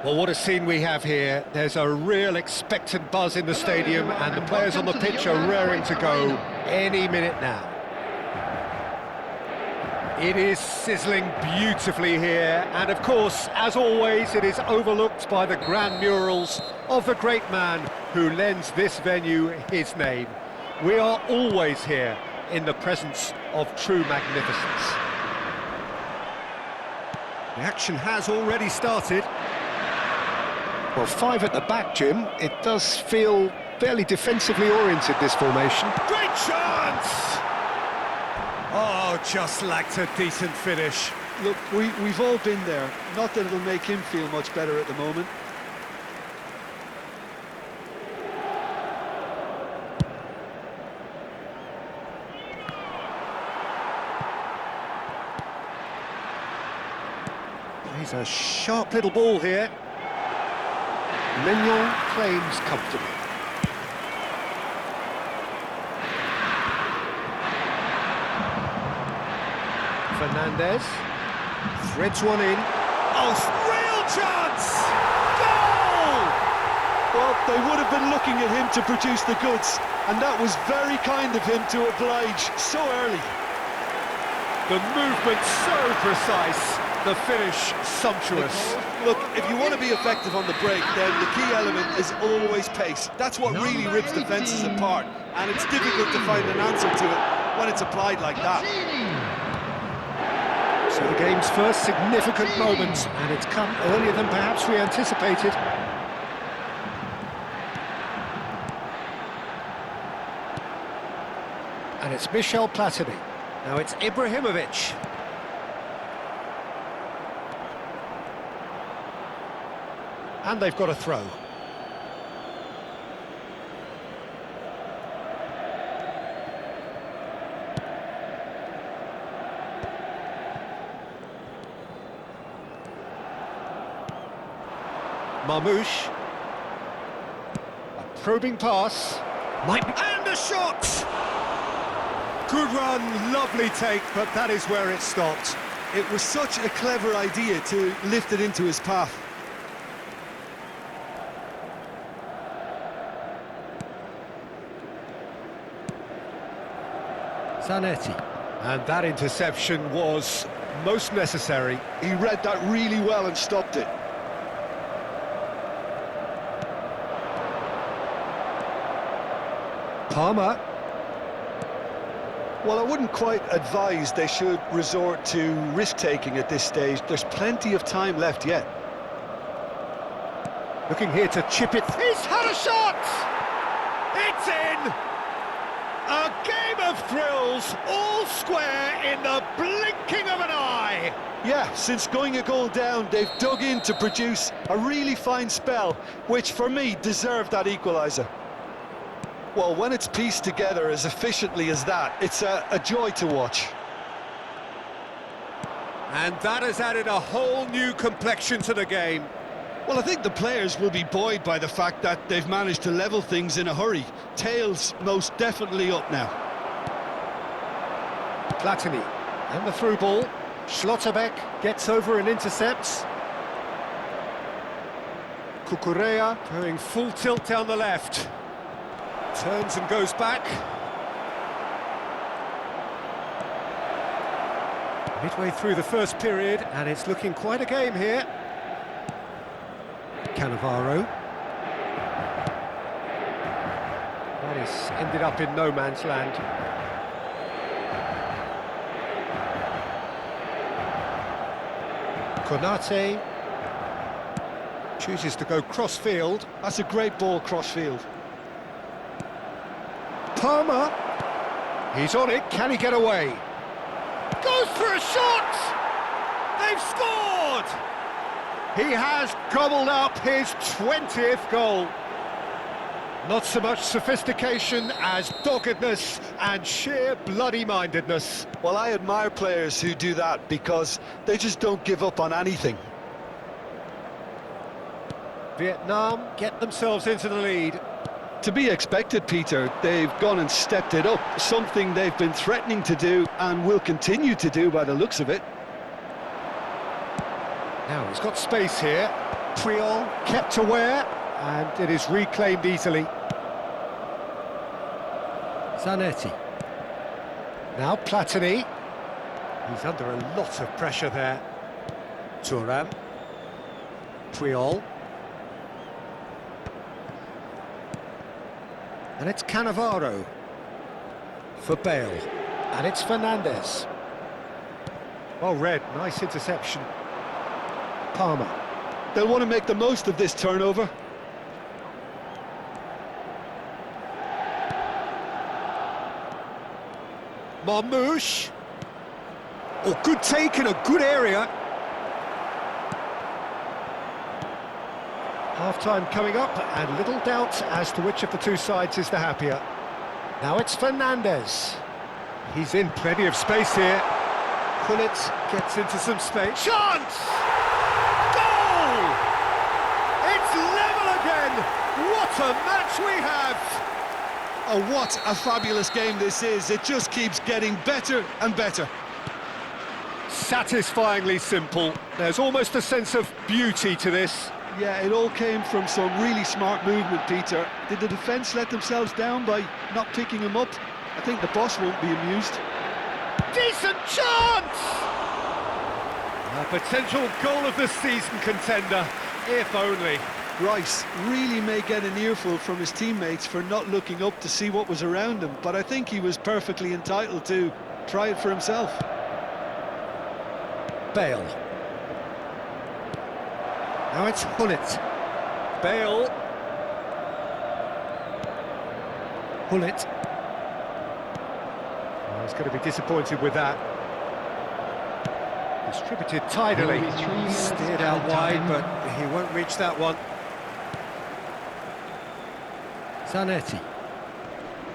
Well, what a scene we have here. There's a real expectant buzz in the stadium, and the players on the pitch are raring to go any minute now. It is sizzling beautifully here, and of course, as always, it is overlooked by the grand murals of the great man who lends this venue his name. We are always here in the presence of true magnificence. The action has already started. Well, five at the back, Jim. It does feel fairly defensively oriented, this formation. Great chance! Oh, just lacked a decent finish. Look, we've all been there. Not that it'll make him feel much better at the moment. He's a sharp little ball here. Mignon claims comfortably. Fernandez threads one in. Oh, real chance! Goal! Well, they would have been looking at him to produce the goods, and that was very kind of him to oblige so early. The movement so precise, the finish sumptuous. Look, if you want to be effective on the break, then the key element is always pace. That's what really rips defences apart, and it's difficult to find an answer to it when it's applied like that. So the game's first significant moment, and it's come earlier than perhaps we anticipated. And it's Michel Platini. Now it's Ibrahimovic. And they've got a throw. Marmouche. A probing pass. And a shot! Good run, lovely take, but that is where it stopped. It was such a clever idea to lift it into his path. Zanetti. And that interception was most necessary. He read that really well and stopped it. Palmer. Well, I wouldn't quite advise they should resort to risk-taking at this stage. There's plenty of time left yet. Looking here to chip it. He's had a shot! It's in! A game of thrills, all square in the blinking of an eye! Yeah, since going a goal down, they've dug in to produce a really fine spell, which for me deserved that equaliser. Well, when it's pieced together as efficiently as that, it's a joy to watch. And that has added a whole new complexion to the game. Well, I think the players will be buoyed by the fact that they've managed to level things in a hurry. Tails most definitely up now. Platini, and the through ball. Schlotterbeck gets over and intercepts. Cucurella going full tilt down the left. Turns and goes back. Midway through the first period, and it's looking quite a game here. Cannavaro. That has ended up in no man's land. Konate chooses to go cross-field. That's a great ball cross-field. Palmer, he's on it, can he get away? Goes for a shot! They've scored! He has gobbled up his 20th goal. Not so much sophistication as doggedness and sheer bloody-mindedness. Well, I admire players who do that because they just don't give up on anything. Vietnam get themselves into the lead. To be expected, Peter. They've gone and stepped it up, something they've been threatening to do and will continue to do by the looks of it. Now he's got space here. Triol kept aware, and it is reclaimed easily. Zanetti. Now Platini. He's under a lot of pressure there. Thuram. Triol. And it's Cannavaro. For Bale. And it's Fernandez. Well read, nice interception. Palmer. They'll want to make the most of this turnover. Marmouche. Oh, good take in a good area. Half-time coming up, and little doubt as to which of the two sides is the happier. Now it's Fernandez. He's in plenty of space here. Gullit gets into some space. Chance! Goal! It's level again! What a match we have! Oh, what a fabulous game this is. It just keeps getting better and better. Satisfyingly simple. There's almost a sense of beauty to this. Yeah, it all came from some really smart movement, Peter. Did the defence let themselves down by not picking him up? I think the boss won't be amused. Decent chance! A potential goal of the season contender, if only. Rice really may get an earful from his teammates for not looking up to see what was around him, but I think he was perfectly entitled to try it for himself. Bale. Now it's Gullit. Bale. Gullit. Oh, he's going to be disappointed with that. Distributed tidily. Steered out wide, but he won't reach that one. Zanetti.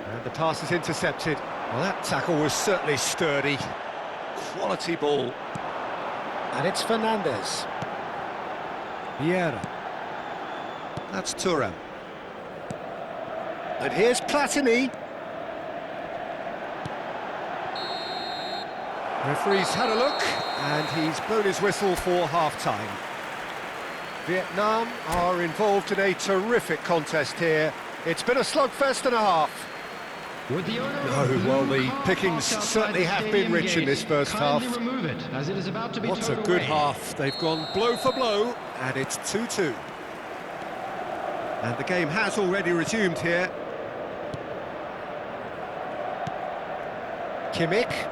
And the pass is intercepted. Well, that tackle was certainly sturdy. Quality ball. And it's Fernandez. Vieira. That's Thuram. And here's Platini. Referee's had a look, and he's blown his whistle for half-time. Vietnam are involved in a terrific contest here. It's been a slugfest and a half. With the owner No, well, the pickings certainly have been rich in this first half. Remove it, as it is about to be What a towed good away. half. They've gone blow for blow, and it's 2-2. And the game has already resumed here. Kimmich.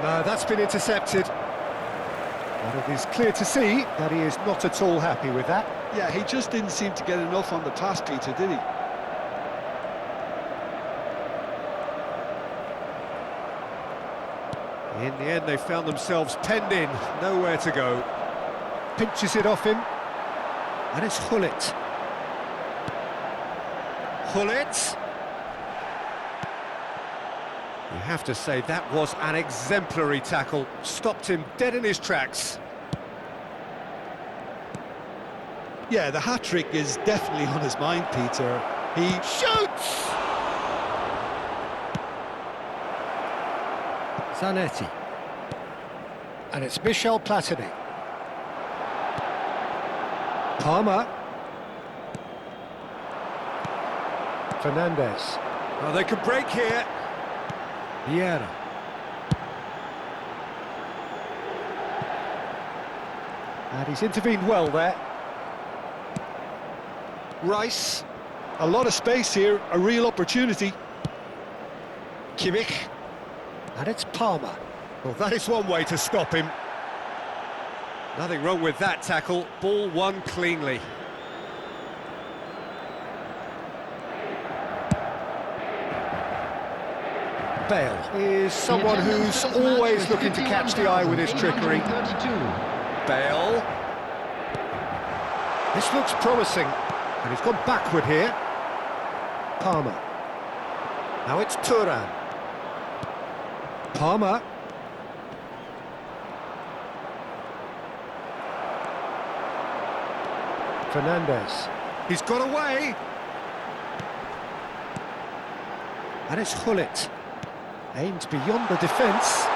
No, that's been intercepted. But it is clear to see that he is not at all happy with that. Yeah, he just didn't seem to get enough on the pass, Peter, did he? In the end, they found themselves penned in, nowhere to go. Pinches it off him, and it's Gullit. Gullit. You have to say that was an exemplary tackle. Stopped him dead in his tracks. Yeah, the hat-trick is definitely on his mind, Peter. He Shoots! Zanetti. And it's Michel Platini. Palmer. Fernandez. Oh, they could break here. Vieira. And he's intervened well there. Rice. a lot of space here, a real opportunity. Kimmich. And it's Palmer. Well, that is one way to stop him. Nothing wrong with that tackle. Ball won cleanly. Bale is someone who's always looking to catch the eye with his trickery. Bale. This looks promising. And he's gone backward here. Palmer. Now it's Thuram. Palmer. Fernandez. He's got away. And it's Gullit. Aimed beyond the defence.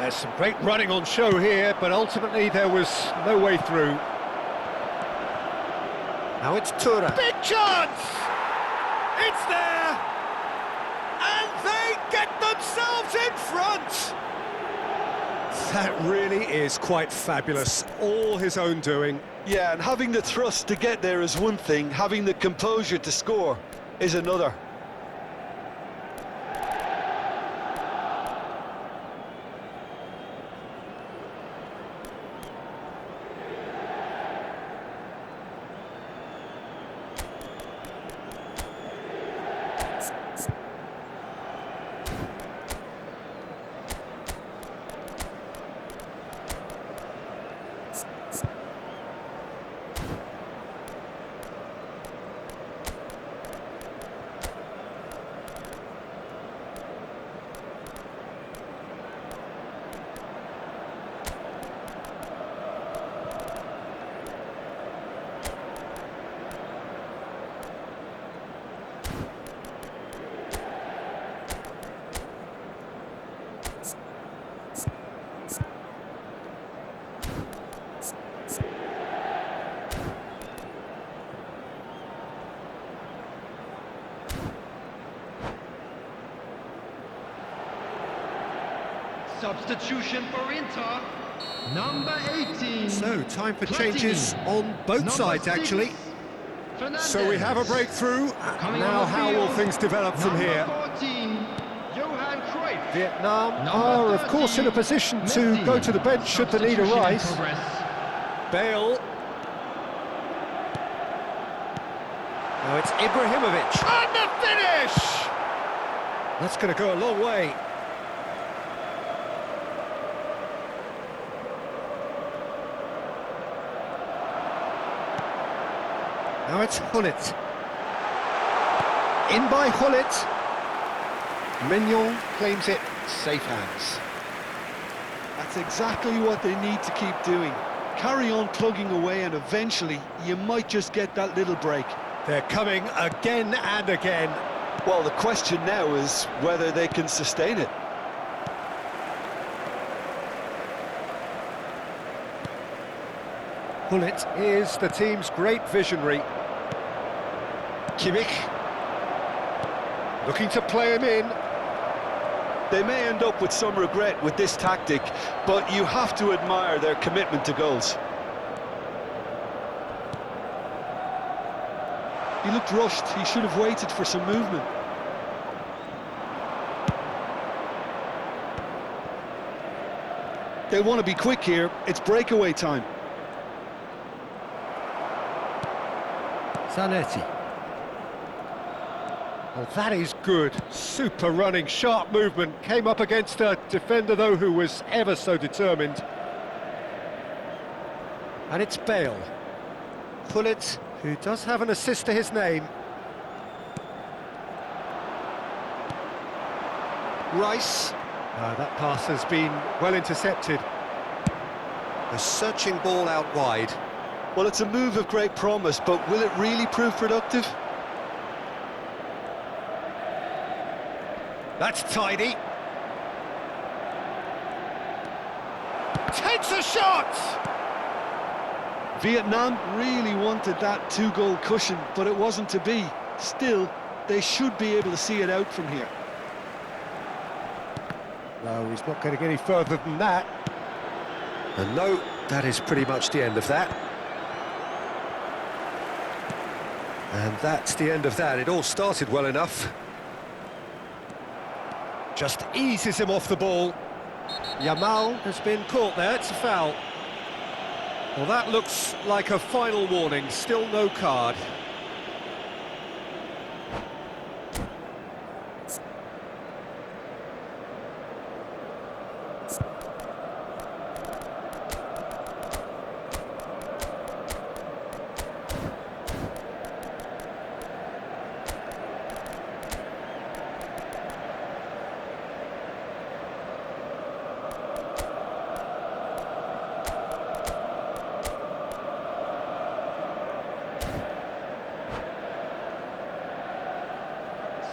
There's some great running on show here, but ultimately there was no way through. Now it's Tura. Big chance! It's there! And they get themselves in front! That really is quite fabulous. All his own doing. Yeah, and having the thrust to get there is one thing, having the composure to score is another. Substitution for Inter, number 18. So, time for Platini. changes on both Number sides, 6, actually. Fernandez. So we have a breakthrough. Coming Now, on the how will field, things develop from number here? 14, Johan Cruyff. Vietnam Number are, of course, in a 13, position to Messi. go to the bench should the need Substitution in arise. progress. Bale. Now it's Ibrahimovic. And the finish! That's going to go a long way. Now it's Hullet. In by Hullet. Mignon claims it. Safe hands. That's exactly what they need to keep doing. Carry on plugging away and eventually you might just get that little break. They're coming again and again. Well, the question now is whether they can sustain it. Hullet is the team's great visionary. Kimmich. Looking to play him in. They may end up with some regret with this tactic, but you have to admire their commitment to goals. He looked rushed. He should have waited for some movement. They want to be quick here. It's breakaway time. Zanetti. Well, that is good. Super running, sharp movement. Came up against a defender, though, who was ever so determined. And it's Bale. Hullet, who does have an assist to his name. Rice. That pass has been well intercepted. A searching ball out wide. Well, it's a move of great promise, but will it really prove productive? That's tidy. Takes a shot! Vietnam really wanted that two-goal cushion, but it wasn't to be. Still, they should be able to see it out from here. No, he's not going to get any further than that. And no, that is pretty much the end of that. And that's the end of that. It all started well enough. Just eases him off the ball. Yamal has been caught there. It's a foul. Well, that looks like a final warning. Still no card.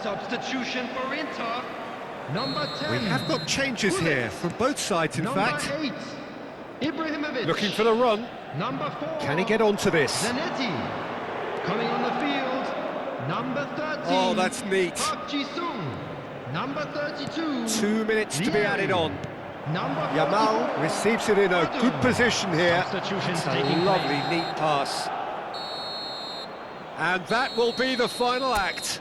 Substitution for Inter, Number 10. We have got changes here from both sides, in Number fact. 8. Ibrahimovic. Looking for the run. Number 4. Can he get onto this? Zanetti. Coming on the field. Number 13. Oh, that's neat. Park Ji-sung. Number 32. 2 minutes to be Liang. added on. Number Yamal 44. receives it in a good position here. Substitution It's a taking lovely, place. neat pass. And that will be the final act.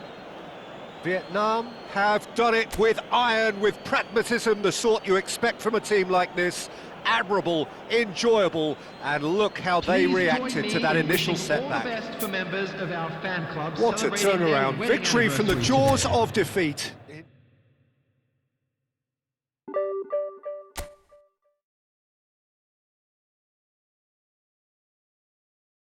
Vietnam have done it with iron, with pragmatism, the sort you expect from a team like this. Admirable, enjoyable, and look how they Please reacted join to me that in initial wishing all setback. the best for members of our fan club What a celebrating their turnaround. wedding Victory from the anniversary jaws today. of defeat.